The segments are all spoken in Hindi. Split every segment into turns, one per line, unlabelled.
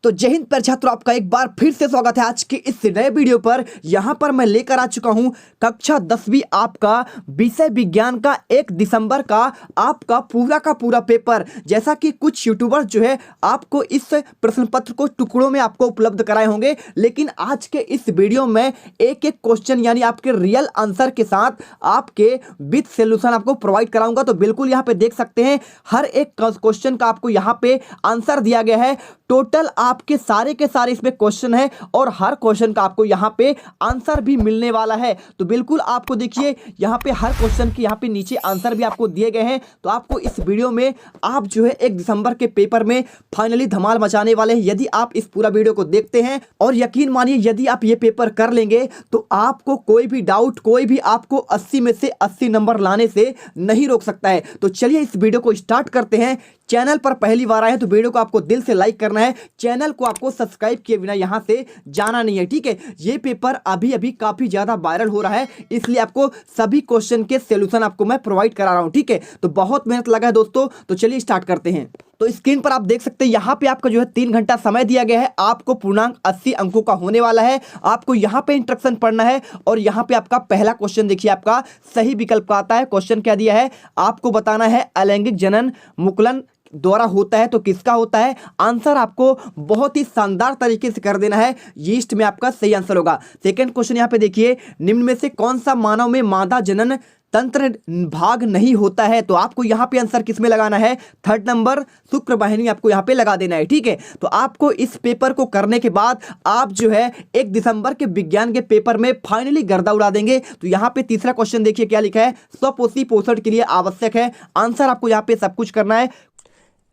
तो जय हिंद प्यारे छात्रों, आपका एक बार फिर से स्वागत है आज के इस नए वीडियो पर। यहाँ पर मैं लेकर आ चुका हूँ कक्षा 10वीं आपका विषय विज्ञान का 1 दिसंबर का आपका पूरा पेपर। जैसा कि कुछ यूट्यूबर जो है आपको इस प्रश्न पत्र को टुकड़ों में आपको उपलब्ध कराए होंगे, लेकिन आज के इस वीडियो में एक एक क्वेश्चन यानी आपके रियल आंसर के साथ आपके विद सोल्यूशन आपको प्रोवाइड कराऊंगा। तो बिल्कुल यहाँ पे देख सकते हैं हर एक क्वेश्चन का आपको यहाँ पे आंसर दिया गया है। टोटल आपके सारे के सारे इसमें क्वेश्चन है और हर क्वेश्चन का आपको यहाँ पे आंसर भी मिलने वाला है। तो बिल्कुल आपको देखिए यहाँ पे हर क्वेश्चन के यहाँ पे नीचे आंसर भी आपको दिए गए हैं। तो आपको इस वीडियो में आप जो है 1 दिसंबर के पेपर में फाइनली धमाल मचाने वाले हैं यदि आप इस पूरा वीडियो को देखते हैं। और यकीन मानिए यदि आप ये पेपर कर लेंगे तो आपको कोई भी डाउट, कोई भी आपको 80 में से 80 नंबर लाने से नहीं रोक सकता है। तो चलिए इस वीडियो को स्टार्ट करते हैं। चैनल पर पहली बार आए हैं तो वीडियो को आपको दिल से लाइक करना है, चैनल को आपको सब्सक्राइब किए बिना यहां से जाना नहीं है, ठीक है। ये पेपर अभी काफी ज्यादा वायरल हो रहा है, इसलिए आपको सभी क्वेश्चन के सॉल्यूशन आपको मैं प्रोवाइड करा रहा हूं, ठीक है। तो बहुत मेहनत लगा है दोस्तों। तो चलिए स्टार्ट करते हैं। तो स्क्रीन पर आप देख सकते हैं यहाँ पे आपका जो है 3 घंटा समय दिया गया है। आपको पूर्णांक 80 अंकों का होने वाला है। आपको यहाँ पे इंस्ट्रक्शन पढ़ना है और यहाँ पे आपका पहला क्वेश्चन देखिए आपका सही विकल्प का आता है। क्वेश्चन क्या दिया है, आपको बताना है अलैंगिक जनन मुकुलन द्वारा होता है तो किसका होता है। आंसर आपको बहुत ही शानदार तरीके से कर देना है, यीस्ट में आपका सही आंसर होगा। सेकंड क्वेश्चन यहाँ पे देखिए, निम्न में से कौन सा मानव में मादा जनन तंत्र भाग नहीं होता है। तो आपको यहाँ पे आंसर किसमें लगाना है, 3rd नंबर शुक्र वाहिनी आपको यहाँ पे लगा देना है, ठीक है। तो आपको इस पेपर को करने के बाद आप जो है 1 दिसंबर के विज्ञान के पेपर में फाइनली गर्दा उड़ा देंगे। तो यहाँ पे तीसरा क्वेश्चन देखिए क्या लिखा है, स्वपोषी पोषण के लिए आवश्यक है। आंसर आपको यहाँ पे सब कुछ करना है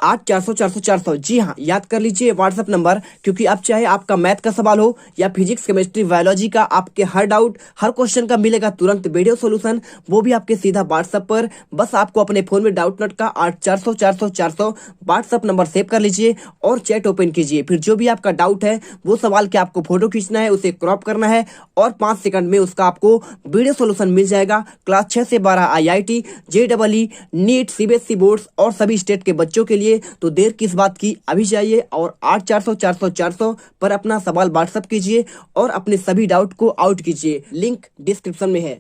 8400 जी हाँ, याद कर लीजिए व्हाट्सएप नंबर, क्योंकि अब चाहे आपका मैथ का सवाल हो या फिजिक्स केमिस्ट्री बायोलॉजी का, आपके हर डाउट हर क्वेश्चन का मिलेगा तुरंत वीडियो सॉल्यूशन, वो भी आपके सीधा व्हाट्सएप पर। बस आपको अपने फोन में डाउट नोट का 8400 व्हाट्सएप नंबर सेव कर लीजिए और चैट ओपन कीजिए। फिर जो भी आपका डाउट है वो सवाल के आपको फोटो खींचना है, उसे क्रॉप करना है और 5 सेकंड में उसका आपको वीडियो सोल्यूशन मिल जाएगा। क्लास 6 से 12 IIT, JEE, NEET, CBSE boards और सभी स्टेट के बच्चों के लिए। तो देर किस बात की, अभी जाइए और 8400 पर अपना सवाल व्हाट्सएप कीजिए और अपने सभी डाउट को आउट कीजिए। लिंक डिस्क्रिप्शन में है।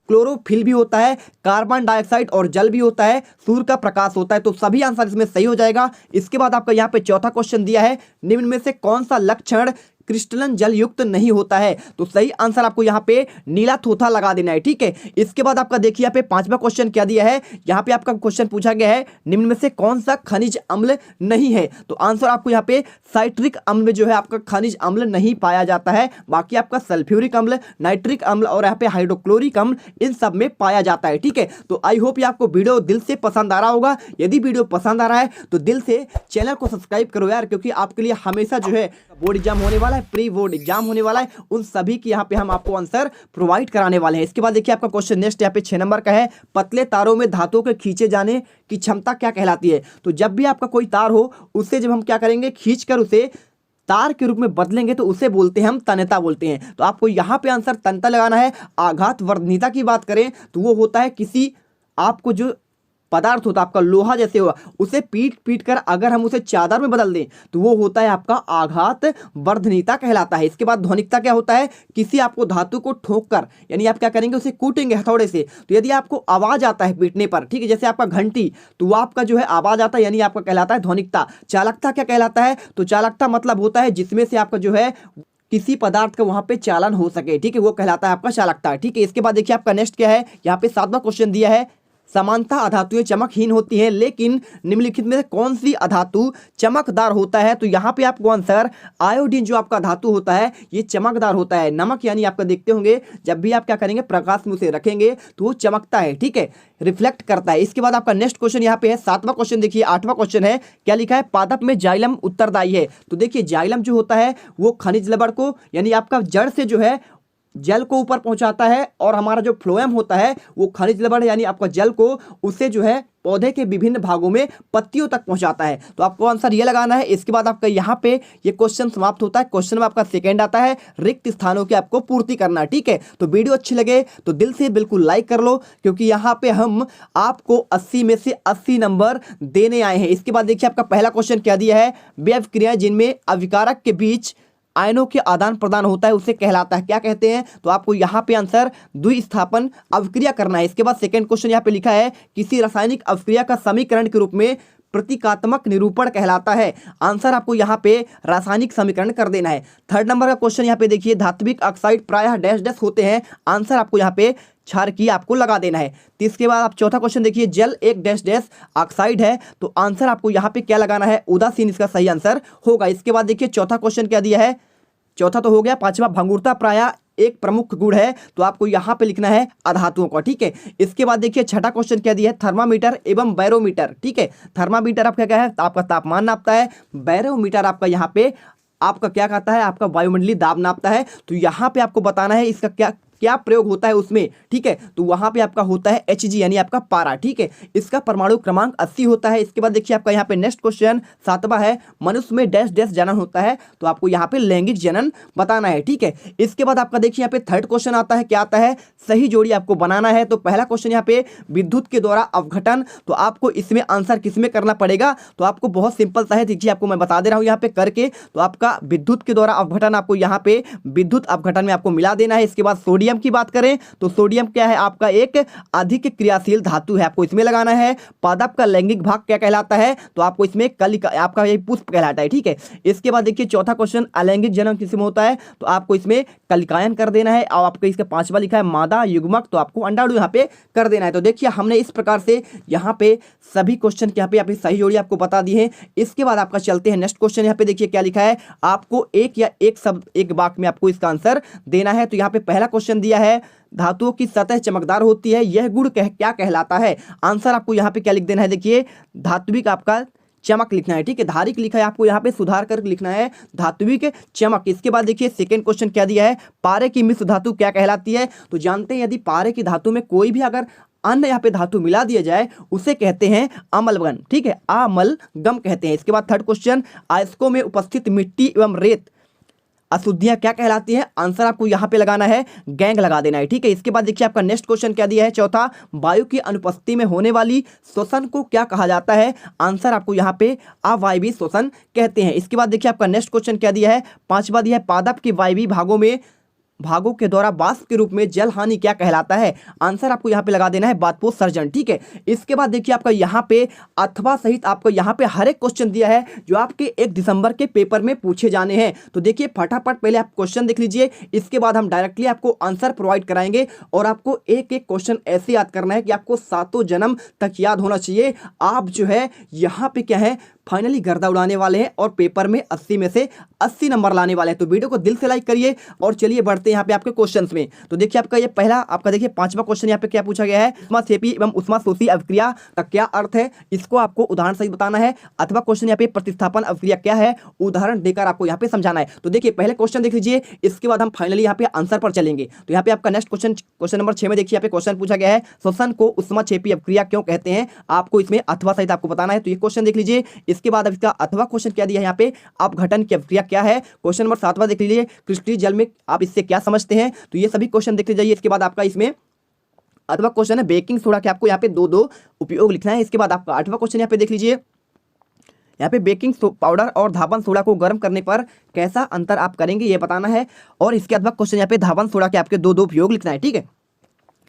क्लोरोफिल भी होता है, कार्बन डाइऑक्साइड और जल भी होता है, सूर्य का प्रकाश होता है। तो सभी आंसर इसमें सही हो जाएगा। इसके बाद आपका यहाँ पे चौथा क्वेश्चन दिया है, निम्न में से कौन सा लक्षण क्रिस्टलन जल युक्त नहीं होता है। तो सही आंसर आपको यहाँ पे नीला थोथा लगा देना है, ठीक है। इसके बाद आपका देखिए यहाँ पे 5वां क्वेश्चन क्या दिया है। यहाँ पे आपका क्वेश्चन पूछा गया है, निम्न में से कौन सा खनिज अम्ल नहीं है। तो आंसर आपको यहाँ पे साइट्रिक अम्ल में जो है आपका खनिज अम्ल नहीं पाया जाता है। बाकी आपका सल्फ्यूरिक अम्ल, नाइट्रिक अम्ल और यहाँ पे हाइड्रोक्लोरिक अम्ल इन सब में पाया जाता है, ठीक है। तो आई होप ये आपको वीडियो दिल से पसंद आ रहा होगा। यदि वीडियो पसंद आ रहा है तो दिल से चैनल को सब्सक्राइब करो यार, क्योंकि आपके लिए हमेशा जो है बोर्ड एग्जाम होने वाला है, प्री बोर्ड एग्जाम होने वाला है, उन सभी की यहाँ पे हम आपको आंसर प्रोवाइड कराने वाले हैं। इसके बाद देखिए आपका क्वेश्चन नेक्स्ट यहाँ पे 6 नंबर का है, पतले तारों में धातुओं के खींचे जाने की क्षमता क्या कहलाती है। तो जब भी आपका कोई तार हो उससे जब हम क्या करेंगे, खींचकर उसे तार के रूप में बदलेंगे तो उसे बोलते हैं हम तन्यता बोलते हैं। तो आपको यहाँ पे आंसर तन्यता लगाना है। आघात वर्धनीयता की बात करें तो वो होता है किसी आपको जो पदार्थ होता है आपका लोहा जैसे हुआ, उसे पीट कर अगर हम उसे चादर में बदल दें तो वो होता है आपका आघात वर्धनीयता कहलाता है। इसके बाद ध्वनिकता क्या होता है, किसी आपको धातु को ठोक कर यानी आप क्या करेंगे, उसे कूटेंगे हथौड़े से, तो यदि आपको आवाज आता है पीटने पर, ठीक है, जैसे आपका घंटी, तो वो आपका जो है आवाज आता है यानी आपका कहलाता है ध्वनिकता। चालकता क्या कहलाता है, तो चालकता मतलब होता है जिसमें से आपका जो है किसी पदार्थ का वहां पे चालन हो सके, ठीक है, वो कहलाता है आपका चालकता, ठीक है। इसके बाद देखिए आपका नेक्स्ट क्या है, यहाँ पे 7वां क्वेश्चन दिया है, समानता अधातुएं चमकहीन होती हैं, लेकिन निम्नलिखित में से कौन सी अधातु चमकदार होता है। तो यहाँ पे आपको आंसर आयोडीन जो आपका धातु होता है ये चमकदार होता है। नमक यानी आपका देखते होंगे जब भी आप क्या करेंगे प्रकाश में उसे रखेंगे तो वो चमकता है, ठीक है, रिफ्लेक्ट करता है। इसके बाद आपका नेक्स्ट क्वेश्चन यहाँ पे है 7वां क्वेश्चन देखिए 8वां क्वेश्चन है, क्या लिखा है, पादप में जाइलम उत्तरदायी है। तो देखिए जाइलम जो होता है वो खनिज लवण को यानी आपका जड़ से जो है जल को ऊपर पहुंचाता है और हमारा जो फ्लोएम होता है वो खनिज लवण यानी आपका जल को उसे जो है पौधे के विभिन्न भागों में पत्तियों तक पहुंचाता है। तो आपको आंसर ये लगाना है। इसके बाद आपका यहाँ पे ये क्वेश्चन समाप्त होता है। क्वेश्चन में आपका सेकंड आता है रिक्त स्थानों की आपको पूर्ति करना। ठीक है, तो वीडियो अच्छी लगे तो दिल से बिल्कुल लाइक कर लो, क्योंकि यहाँ पे हम आपको 80 में से 80 नंबर देने आए हैं। इसके बाद देखिए आपका पहला क्वेश्चन क्या दिया है, वे अभिक्रियाएं जिनमें अभिकारक के बीच आयनों के आदान प्रदान होता है उसे कहलाता है, क्या कहते हैं। तो आपको यहाँ पे आंसर द्विस्थापन अभिक्रिया करना है। इसके बाद सेकंड क्वेश्चन यहाँ पे लिखा है किसी रासायनिक अभिक्रिया का समीकरण के रूप में प्रतीकात्मक निरूपण कहलाता है। आंसर आपको यहाँ पे रासायनिक समीकरण कर देना है। थर्ड नंबर का क्वेश्चन यहाँ पे देखिए धात्विक ऑक्साइड प्रायः डैश डैश होते हैं। आंसर आपको यहाँ पे क्षार की आपको लगा देना है। इसके बाद आप चौथा क्वेश्चन देखिए जल एक डैश डैश ऑक्साइड है, तो आंसर आपको यहाँ पे क्या लगाना है, उदासीन इसका सही आंसर होगा। इसके बाद देखिए चौथा क्वेश्चन क्या दिया है, चौथा तो हो गया। पांचवा भंगुरता प्रायः एक प्रमुख गुण है, तो आपको यहाँ पे लिखना है अधातुओं का। ठीक है, इसके बाद देखिए छठा क्वेश्चन क्या दिया है, थर्मामीटर एवं बैरोमीटर। ठीक है, थर्मामीटर आपका क्या है, आपका तापमान नापता है। बैरोमीटर आपका यहाँ पे आपका क्या कहता है, आपका वायुमंडलीय दाब नापता है। तो यहाँ पे आपको बताना है इसका क्या क्या प्रयोग होता है उसमें। ठीक है, तो वहां पे आपका होता है Hg यानी आपका पारा। ठीक है, इसका परमाणु क्रमांक 80 होता है। इसके बाद देखिए आपका यहाँ पे नेक्स्ट क्वेश्चन सातवां है मनुष्य में डैश डैश जनन होता है, तो आपको यहाँ पे लैंगिक जनन बताना है। ठीक है, इसके बाद आपका देखिए यहाँ पे थर्ड क्वेश्चन आता है, क्या आता है, सही जोड़ी आपको बनाना है। तो पहला क्वेश्चन यहाँ पे विद्युत के द्वारा अवघटन, तो आपको इसमें आंसर किसमें करना पड़ेगा, तो आपको बहुत सिंपल सा है, देखिए आपको मैं बता दे रहा हूँ यहाँ पे करके। तो आपका विद्युत के द्वारा अवघटन आपको यहाँ पे विद्युत अवघटन में आपको मिला देना है। इसके बाद सोडियम की बात करें तो सोडियम क्या है, आपका एक अधिक क्रियाशील धातु है, आपको इसमें लगाना है। पादप का लैंगिक भाग क्या कहलाता है, तो आपको इसमें कलिका आपका ये पुष्प कहलाता है। ठीक है, इसके बाद देखिए चौथा क्वेश्चन अलैंगिक जनन किसमें होता है, तो आपको इसमें कलिकायन कर देना है। और आपको इसका पांचवा लिखा है मादा युग्मक, तो आपको अंडाणु यहाँ पे कर देना है। तो देखिए हमने इस प्रकार से यहाँ पे सभी क्वेश्चन यहाँ पे सही जोड़ी आपको बता दी है। इसके बाद आपका चलते हैं नेक्स्ट क्वेश्चन। यहाँ पे देखिए क्या लिखा है, आपको एक या एक शब्द एक वाक्य में आपको इसका आंसर देना है। तो यहाँ पे पहला क्वेश्चन दिया है धातुओं की सतह चमकदार होती है, यह गुण क्या कहलाता है। आंसर आपको यहाँ पे क्या लिख देना है, देखिए धात्विक आपका चमक लिखना है। ठीक है, धारिक लिखा है, आपको यहाँ पे सुधार कर लिखना है धात्विक चमक। इसके बाद देखिए सेकंड क्वेश्चन क्या दिया है, पारे की मिश्र धातु क्या कहलाती है। तो जानते हैं यदि पारे की धातु में कोई भी अगर अन्य यहाँ पे धातु मिला दिया जाए उसे कहते हैं अम्लगम। ठीक है, अम्लगम कहते हैं। इसके बाद थर्ड क्वेश्चन अयस्कों में उपस्थित मिट्टी एवं रेत अशुद्धियां क्या कहलाती है। आंसर आपको यहाँ पे लगाना है गैंग लगा देना है। ठीक है, इसके बाद देखिए आपका नेक्स्ट क्वेश्चन क्या दिया है, चौथा वायु की अनुपस्थिति में होने वाली श्वसन को क्या कहा जाता है। आंसर आपको यहाँ पे अवायवीय श्वसन कहते हैं। इसके बाद देखिए आपका नेक्स्ट क्वेश्चन क्या दिया है, पांचवा दिया है पादप के वायवीय भागों के द्वारा वाष्प के रूप में जल हानि क्या कहलाता है। आंसर आपको यहाँ पे लगा देना है बाष्पोत्सर्जन। ठीक है, इसके बाद देखिए आपका यहाँ पे अथवा सहित आपको यहाँ पे हर एक क्वेश्चन दिया है जो आपके 1 दिसंबर के पेपर में पूछे जाने हैं। तो देखिए फटाफट पहले आप क्वेश्चन देख लीजिए, इसके बाद हम डायरेक्टली आपको आंसर प्रोवाइड कराएंगे। और आपको एक एक क्वेश्चन ऐसे याद करना है कि आपको 7 जन्म तक याद होना चाहिए। आप जो है यहाँ पे क्या है फाइनली गर्दा उड़ाने वाले हैं और पेपर में 80 में से 80 नंबर लाने वाले हैं। तो वीडियो को दिल से लाइक करिए और चलिए बढ़ते हैं यहाँ पे आपके क्वेश्चंस में। तो देखिए आपका ये पहला आपका देखिए पांचवा क्वेश्चन यहाँ पे क्या पूछा गया है, उष्माक्षेपी एवं उष्माशोषी अभिक्रिया का क्या अर्थ है, इसको आपको उदाहरण सहित बताना है। अथवा क्वेश्चन यहाँ पे प्रतिस्थापन अभिक्रिया क्या है, उदाहरण देकर आपको यहाँ पे समझाना है। तो देखिए पहले क्वेश्चन देख लीजिए, इसके बाद हम फाइनली यहाँ पे आंसर पर चलेंगे। तो यहाँ पे आपका नेक्स्ट क्वेश्चन नंबर 6 में देखिए यहाँ पे क्वेश्चन पूछा गया है श्वसन को उष्माक्षेपी अभिक्रिया क्यों कहते हैं, आपको इसमें अथवा सहित आपको बताना है। तो ये क्वेश्चन देख लीजिए। इसके बाद इसका अथवा क्वेश्चन क्या दिया है, यहाँ पे अपघटन की अभिक्रिया क्या है। क्वेश्चन नंबर 7वां देख लीजिए, क्रिस्टलीय जल में आप इससे क्या समझते हैं। तो ये सभी क्वेश्चन देखते जाइए। इसके बाद आपका इसमें अथवा क्वेश्चन है बेकिंग सोडा के आपको यहाँ पे दो उपयोग लिखना है। इसके बाद आपका 8वां क्वेश्चन यहाँ पे देख लीजिए, यहाँ पे बेकिंग पाउडर और धावन सोडा को गर्म करने पर कैसा अंतर आप करेंगे ये बताना है। और इसके अथवा क्वेश्चन यहाँ पे धावन सोडा के आपके दो उपयोग लिखना है। ठीक है,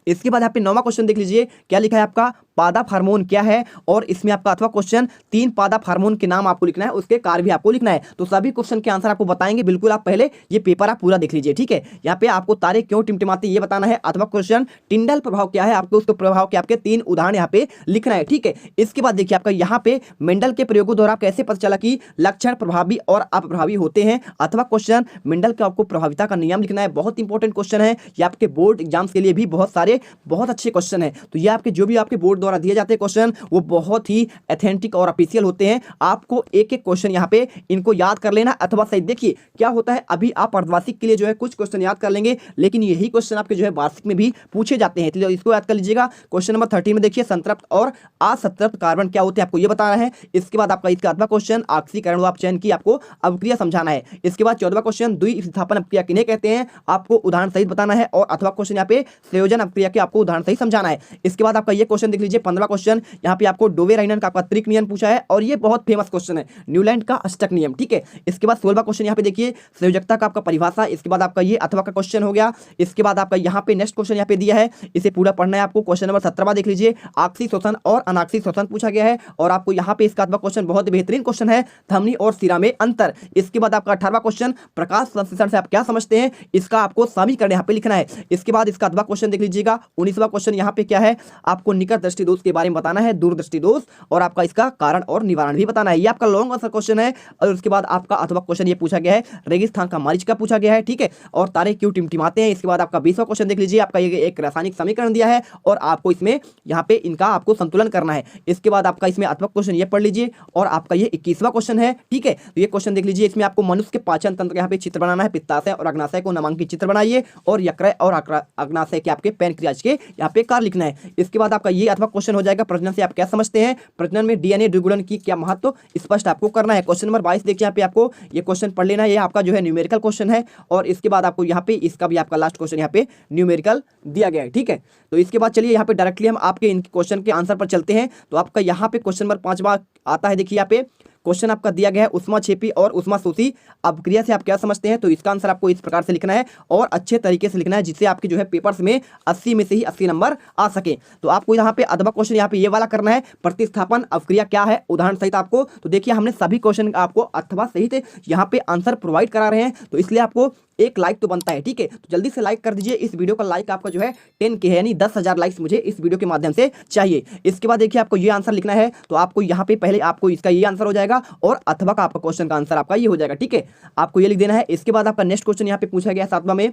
इसके बाद यहाँ पे 9वां क्वेश्चन देख लीजिए, क्या लिखा है आपका पादप हार्मोन क्या है। और इसमें आपका अथवा क्वेश्चन 3 पादप हार्मोन के नाम आपको लिखना है, उसके कार्य भी आपको लिखना है। तो सभी क्वेश्चन के आंसर आपको बताएंगे, बिल्कुल आप पहले ये पेपर आप पूरा देख लीजिए। ठीक है, यहाँ पे आपको तारे क्यों टिमटिमाती ये बताना है। अथवा क्वेश्चन टिंडल प्रभाव क्या है, आपको उसके प्रभाव के आपके 3 उदाहरण यहाँ पे लिखना है। ठीक है, इसके बाद देखिए आपका यहाँ पे मेंडल के प्रयोगों द्वारा कैसे पता चला कि लक्षण प्रभावी और अप्रभावी होते हैं। अथवा क्वेश्चन मेंडल के आपको प्रभाविता का नियम लिखना है, बहुत इंपॉर्टेंट क्वेश्चन है ये आपके बोर्ड एग्जाम्स के लिए भी बहुत अच्छे क्वेश्चन है। तो ये आपके जो भी आपके बोर्ड द्वारा दिए जाते हैं क्वेश्चन वो बहुत ही ऑथेंटिक और ऑफिशियल होते हैं। आपको एक एक क्वेश्चन यहाँ पे इनको याद कर लेना अथवा सही। देखिए क्या होता है, अभी आप अर्धवार्षिक के लिए जो है कुछ क्वेश्चन याद कर लेंगे, लेकिन यही क्वेश्चन आपके जो है वार्षिक में भी पूछे जाते हैं, तो इसको याद कर लीजिएगा। क्वेश्चन नंबर 13 में देखिए संतृप्त और असंतृप्त कार्बन क्या होते हैं आपको ये बताना है। इसके बाद आपका इसका 8वां क्वेश्चन ऑक्सीकरण व चयन की आपको अभिक्रिया समझाना है। इसके बाद 14वां क्वेश्चन द्विस्थापन अभिक्रिया किन्हें कहते हैं आपको उदाहरण सहित बताना है। और 8वां क्वेश्चन यहाँ पे संयोजन अभिक्रिया के आपको उदाहरण सहित समझाना है। इसके बाद आपका ये क्वेश्चन देख लीजिए 15वां क्वेश्चन, यहाँ पे आपको डोवेराइनन का आपका त्रिक नियम पूछा है और ये बहुत फेमस क्वेश्चन है, न्यूलैंड का अष्टक नियम, ठीक है। इसके बाद 16वां क्वेश्चन यहाँ पे देखिए संयोजकता का आपका परिभाषा। इसके बाद आपका ये 8वां का क्वेश्चन हो गया। इसके बाद आपका यहाँ पे नेक्स्ट क्वेश्चन यहाँ पे दिया है, इसे पूरा पढ़ना है आपको। क्वेश्चन नंबर 17वां देख लीजिए, आक्सीय शोषण और अनाक्सीय शोषण पूछा गया है और आपको यहाँ पे इसका 8वां क्वेश्चन बहुत बेहतरीन क्वेश्चन है, धमनी और सिरा में अंतर। इसके बाद आपका 18वां क्वेश्चन प्रकाश संश्लेषण से आप क्या समझते हैं, इसका आपको समीकरण यहाँ पे लिखना है। इसके बाद इसका 8वां क्वेश्चन देख लीजिएगा। 19वां क्वेश्चन यहाँ पे क्या है, आपको निकट दृष्टि दोष के बारे में बताना है, दूरदृष्टि दोष, और आपका इसका कारण और निवारण भी बताना है। ये आपका लॉन्ग आंसर क्वेश्चन है। और उसके बाद आपका 8वां क्वेश्चन ये पूछा गया है, रेगिस्तान का मारीच का पूछा गया है, ठीक है, और तारे क्यों टिमटिमाते हैं। इसके बाद आपका 20वां क्वेश्चन देख लीजिए, आपका ये एक रासायनिक समीकरण दिया है और आपको इसमें यहाँ पे इनका आपको संतुलन करना है। इसके बाद आपका इसमें 8वां क्वेश्चन ये पढ़ लीजिए और आपका ये 21वां क्वेश्चन है, ठीक है। तो ये क्वेश्चन देख लीजिए, इसमें आपको मनुष्य के पाचन तंत्र यहाँ पे चित्र बनाना है, पित्ताशय और अग्नाशय को नामांकित चित्र बनाइए और यकृत और अग्नाशय के आपके पैनक्रियाज के यहाँ पे कार्य लिखना है। इसके बाद आपका ये 8वां क्वेश्चन हो जाएगा, प्रजनन से आप क्या समझते हैं, प्रजनन में डीएनए द्विगुणन की क्या महत्व स्पष्ट आपको करना है। क्वेश्चन नंबर 22 देखिए, यहाँ पे आपको ये क्वेश्चन पढ़ लेना है, ये आपका जो है न्यूमेरिकल क्वेश्चन है और इसके बाद आपको यहाँ पे इसका भी आपका लास्ट क्वेश्चन यहाँ पे न्यूमेरिकल दिया गया है, ठीक है। तो इसके बाद चलिए यहाँ पे डायरेक्टली हम आपके इन क्वेश्चन के आंसर पर चलते हैं। तो आपका यहाँ पे क्वेश्चन नंबर 5वां आता है, देखिए यहाँ पे क्वेश्चन आपका दिया गया है, उष्माक्षेपी और उष्माशोषी अभिक्रिया से आप क्या समझते हैं। तो इसका आंसर आपको इस प्रकार से लिखना है और अच्छे तरीके से लिखना है जिससे आपके जो है पेपर्स में 80 में से ही 80 नंबर आ सके। तो आपको यहाँ पे 8वां क्वेश्चन यहाँ पे ये वाला करना है, प्रतिस्थापन अभिक्रिया क्या है उदाहरण सहित आपको। तो देखिए हमने सभी क्वेश्चन आपको अथवा सहित यहाँ पे आंसर प्रोवाइड करा रहे हैं, तो इसलिए आपको एक लाइक तो बनता है, ठीक है। तो जल्दी से लाइक कर दीजिए, इस वीडियो का लाइक आपका जो है 10K है, यानी 10,000 लाइक्स मुझे इस वीडियो के माध्यम से चाहिए। इसके बाद देखिए आपको ये आंसर लिखना है, तो आपको यहाँ पे पहले आपको इसका ये आंसर हो जाएगा और अथवा का आपका क्वेश्चन का आंसर आपका ये हो जाएगा, ठीक है। आपको ये लिख देना है। इसके बाद आपका नेक्स्ट क्वेश्चन यहाँ पे पूछा गया 7वां में,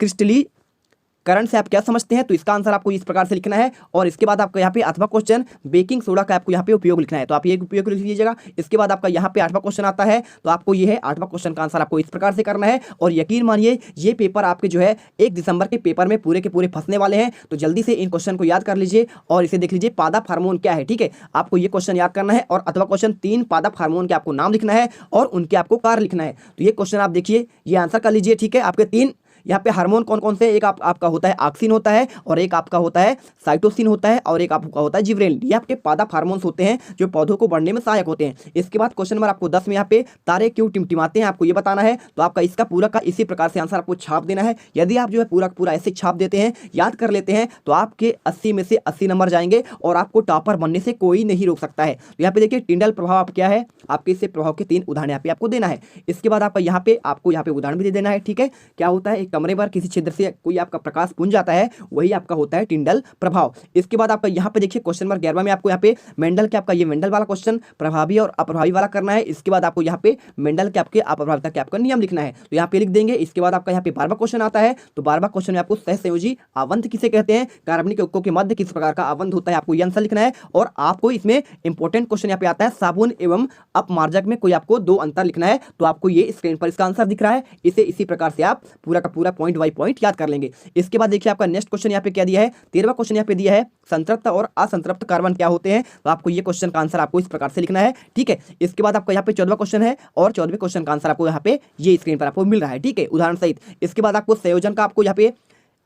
क्रिस्टलीकरण से आप क्या समझते हैं। तो इसका आंसर आपको इस प्रकार से लिखना है और इसके बाद आपका यहाँ पे 8वां क्वेश्चन बेकिंग सोडा का आपको यहाँ पे उपयोग लिखना है, तो आप ये उपयोग लिख लीजिएगा। इसके बाद आपका यहाँ पे 8वां क्वेश्चन आता है, तो आपको ये है 8वां क्वेश्चन का आंसर आपको इस प्रकार से करना है। और यकीन मानिए ये पेपर आपके जो है 1 दिसंबर के पेपर में पूरे के पूरे फंसने वाले हैं, तो जल्दी से इन क्वेश्चन को याद कर लीजिए और इसे देख लीजिए, पादप हार्मोन क्या है, ठीक है। आपको ये क्वेश्चन याद करना है और 8वां क्वेश्चन 3 पादप हार्मोन के आपको नाम लिखना है और उनके आपको कार्य लिखना है। तो ये क्वेश्चन आप देखिए, ये आंसर कर लीजिए, ठीक है। आपके 3 यहाँ पे हार्मोन कौन कौन से, एक आपका होता है ऑक्सिन होता है और एक आपका होता है साइटोसिन होता है और एक आपका होता है जिबरेलिन। ये आपके पादप हार्मोन्स होते हैं जो पौधों को बढ़ने में सहायक होते हैं। इसके बाद क्वेश्चन नंबर आपको 10 में यहाँ पे तारे क्यों टिमटिमाते हैं आपको ये बताना है। तो आपका इसका पूरा का इसी प्रकार से आंसर आपको छाप देना है। यदि आप जो है पूरा पूरा ऐसे छाप देते हैं, याद कर लेते हैं, तो आपके 80 में से 80 नंबर जाएंगे और आपको टॉपर बनने से कोई नहीं रोक सकता है। तो यहाँ पे देखिए टिंडल प्रभाव आप क्या है, आपके इससे प्रभाव के 3 उदाहरण यहाँ पे आपको देना है। इसके बाद आपका यहाँ पे आपको यहाँ पे उदाहरण भी दे देना है, ठीक है। क्या होता है, एक कमरे पर किसी क्षेत्र से कोई आपका प्रकाश पुंज जाता है, वही आपका होता है टिंडल प्रभाव। इसके बाद आपका यहाँ पे देखिए क्वेश्चन नंबर 11 में आपको यहाँ पे मेंडल के आपका ये मेंडल वाला क्वेश्चन प्रभावी और अप्रभावी वाला करना है। इसके बाद आपको यहाँ पे मेंडल के आपके अप्रभाविता के आपका नियम लिखना है, तो यहाँ पे लिख देंगे। इसके बाद आपका यहाँ पे 12वां क्वेश्चन आता है, तो 12वां क्वेश्चन में आपको सहसंयोजी आवंत किसे कहते हैं, कार्बनिक यौगिकों के मध्य किस प्रकार का आवंत होता है, आपको ये आंसर लिखना है। और आपको इसमें इंपॉर्टेंट क्वेश्चन यहाँ पे आता है, साबुन एवं अपमार्जक में कोई आपको 2 अंतर लिखना है, तो आपको ये स्क्रीन पर इसका आंसर दिख रहा है। इसे इसी प्रकार से आप पूरा का पूरा पॉइंट बाई पॉइंट याद कर लेंगे। इसके बाद देखिए आपका नेक्स्ट क्वेश्चन यहाँ पे क्या दिया है, 13वां क्वेश्चन यहाँ पे दिया है, संतृप्त और असंतृप्त कार्बन क्या होते हैं। तो आपको ये क्वेश्चन का आंसर आपको इस प्रकार से लिखना है, ठीक है। इसके बाद आपका यहाँ पे 14वां क्वेश्चन है और 14वें क्वेश्चन का आंसर आपको यहाँ पे ये स्क्रीन पर आपको मिल रहा है, ठीक है, उदाहरण सहित। इसके बाद आपको संयोजन का आपको यहाँ पे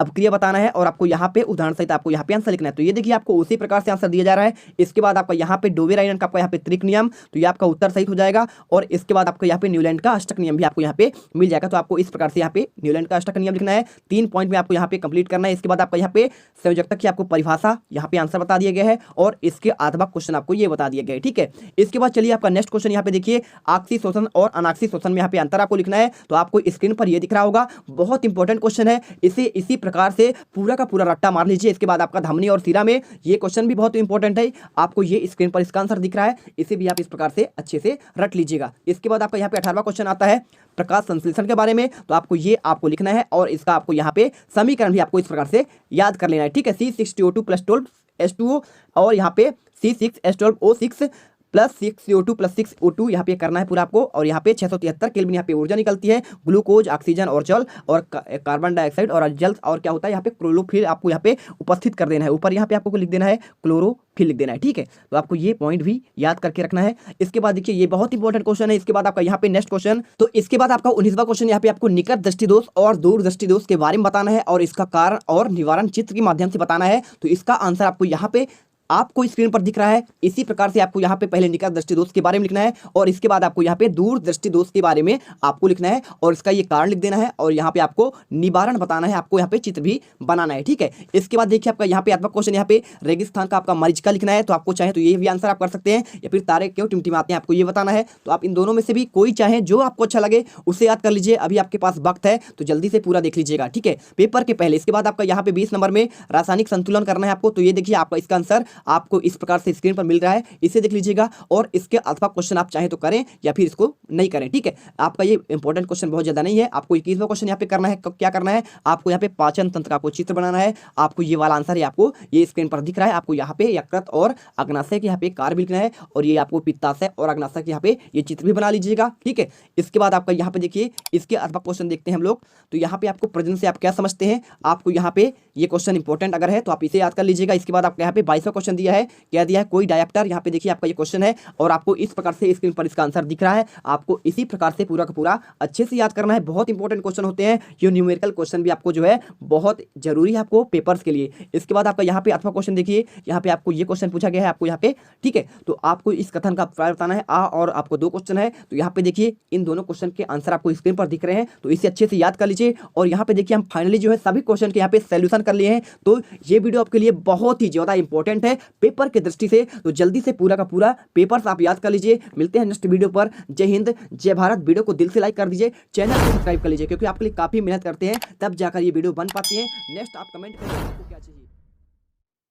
अभिक्रिया बताना है और आपको यहाँ पे उदाहरण सहित आपको यहाँ पे आंसर लिखना है। तो ये देखिए आपको उसी प्रकार से आंसर दिया जा रहा है। इसके बाद आपका यहाँ पे डोवेराइनन का आपका यहाँ पे त्रिक नियम, तो ये आपका उत्तर सहित हो जाएगा। और इसके बाद आपको यहाँ पे न्यूलैंड का अष्टक नियम भी आपको यहाँ पे मिल जाएगा। तो आपको इस प्रकार से यहाँ पे न्यूलैंड का अष्टक नियम लिखना है, 3 पॉइंट में आपको यहाँ पे कंप्लीट करना है। इसके बाद आपका यहाँ पे संयोजकता की आपको परिभाषा यहाँ पे आंसर बता दिया गया है और इसके 8वां क्वेश्चन आपको ये बता दिया गया है, ठीक है। इसके बाद चलिए आपका नेक्स्ट क्वेश्चन यहाँ पे देखिए, आक्सीय शोषण और अनाक्सीय शोषण में यहाँ पे अंतर आपको लिखना है। तो आपको स्क्रीन पर ये दिख रहा होगा, बहुत इंपॉर्टेंट क्वेश्चन है, इसे इसी प्रकार से पूरा का पूरा रट्टा मार लीजिए। इसके बाद आपका धमनी और सिरा में ये क्वेश्चन भी बहुत इंपॉर्टेंट है, आपको ये स्क्रीन पर इसका आंसर दिख रहा है, इसे भी आप इस प्रकार से अच्छे से रट लीजिएगा। इसके बाद आपका यहाँ पे 18वां क्वेश्चन आता है प्रकाश संश्लेषण के बारे में, तो आपको ये आपको लिखना है और इसका आपको यहाँ पे समीकरण भी आपको इस प्रकार से याद कर लेना है, ठीक है। C6CO2 + 12H2O और यहाँ पे C6H12O6 प्लस 6CO2 + 6O2 यहाँ पे करना है पूरा आपको। और यहाँ पे 673 केल्विन यहाँ पे ऊर्जा निकलती है, ग्लूकोज, ऑक्सीजन और जल और कार्बन डाइऑक्साइड और जल और क्या होता है यहाँ पे क्लोरोफिल आपको यहाँ पे उपस्थित कर देना है। ऊपर यहाँ पे आपको लिख देना है क्लोरोफिल लिख देना है, ठीक है। तो आपको ये पॉइंट भी याद करके रखना है। इसके बाद देखिए ये बहुत इंपॉर्टेंट क्वेश्चन है। इसके बाद आपका यहाँ पे नेक्स्ट क्वेश्चन, तो इसके बाद आपका 19वां क्वेश्चन यहाँ पे आपको निकट दृष्टि दोष और दूर दृष्टि दोष के बारे में बताना है और इसका कारण और निवारण चित्र के माध्यम से बताना है। तो इसका आंसर आपको यहाँ पे आपको स्क्रीन पर दिख रहा है। इसी प्रकार से आपको यहाँ पे पहले निकट दृष्टि दोष के बारे में लिखना है और इसके बाद आपको यहाँ पे दूर दृष्टि दोष के बारे में आपको लिखना है और इसका ये कारण लिख देना है और यहाँ पे आपको निवारण बताना है, आपको यहाँ पे चित्र भी बनाना है, ठीक है। इसके बाद देखिए आपका यहाँ पे 8वां क्वेश्चन, यहाँ पे रेगिस्तान का आपका मरीचिका लिखना है। तो आपको चाहे तो ये भी आंसर आप कर सकते हैं या फिर तारे क्यों टिमटिमाते हैं आपको ये बताना है। तो आप इन दोनों में से भी कोई चाहे जो आपको अच्छा लगे उससे याद कर लीजिए। अभी आपके पास वक्त है तो जल्दी से पूरा देख लीजिएगा, ठीक है, पेपर के पहले। इसके बाद आपका यहाँ पे 20 नंबर में रासायनिक संतुलन करना है आपको। तो ये देखिए आपका इसका आंसर आपको इस प्रकार से स्क्रीन पर मिल रहा है, इसे देख लीजिएगा और इसके अथवा क्वेश्चन आप चाहे तो करें या फिर इसको नहीं करें, ठीक है। आपका ये इंपॉर्टेंट क्वेश्चन बहुत ज्यादा नहीं है। आपको 21वां क्वेश्चन यहाँ पे करना है, क्या करना है आपको यहाँ पे पाचन तंत्र का आपको चित्र बनाना है। आपको ये वाला आंसर है, आपको ये स्क्रीन पर दिख रहा है। आपको यहाँ पे यकृत और अग्नाशय के यहाँ पे कार्य भी लिखना है और ये आपको पित्ताशय और अग्नाशय के यहाँ पे ये चित्र भी बना लीजिएगा, ठीक है। इसके बाद आपका यहाँ पे देखिए इसके अथवा क्वेश्चन देखते हैं हम लोग। तो यहाँ पे आपको प्रजनन से आप क्या समझते हैं, आपको यहाँ पे ये क्वेश्चन इंपॉर्टेंट अगर है तो आप इसे याद कर लीजिएगा। इसके बाद आपको यहाँ पे 22वां क्वेश्चन दिया है, क्या दिया है, कोई डायरेक्टर। यहाँ पे देखिए आपका ये क्वेश्चन है और आपको इस प्रकार से स्क्रीन पर इसका आंसर दिख रहा है। आपको इसी प्रकार से पूरा का पूरा अच्छे से याद करना है। बहुत इंपॉर्टेंट क्वेश्चन होते हैं ये, न्यूमेरिकल क्वेश्चन भी आपको जो है बहुत जरूरी है आपको पेपर्स के लिए। इसके बाद आपका यहाँ पे 8वां क्वेश्चन देखिए, यहाँ पे आपको ये क्वेश्चन पूछा गया है आपको यहाँ पे, ठीक है। तो आपको इस कथन का अभिप्राय बताना है आ और आपको 2 क्वेश्चन है। तो यहाँ पे देखिए इन दोनों क्वेश्चन के आंसर आपको स्क्रीन पर दिख रहे हैं, तो इसे अच्छे से याद कर लीजिए। और यहाँ पे देखिए हम फाइनली जो है सभी क्वेश्चन के यहाँ पे सोल्यूशन कर लिए हैं। तो ये वीडियो आपके लिए बहुत ही ज्यादा इंपॉर्टेंट है पेपर की दृष्टि से, तो जल्दी से पूरा का पूरा पेपर्स आप याद कर लीजिए। मिलते हैं नेक्स्ट वीडियो पर। जय हिंद, जय भारत। वीडियो को दिल से लाइक कर दीजिए, चैनल को सब्सक्राइब कर लीजिए क्योंकि आपके लिए काफी मेहनत करते हैं तब जाकर ये वीडियो बन पाती है। नेक्स्ट आप कमेंट करिए आपको क्या चाहिए।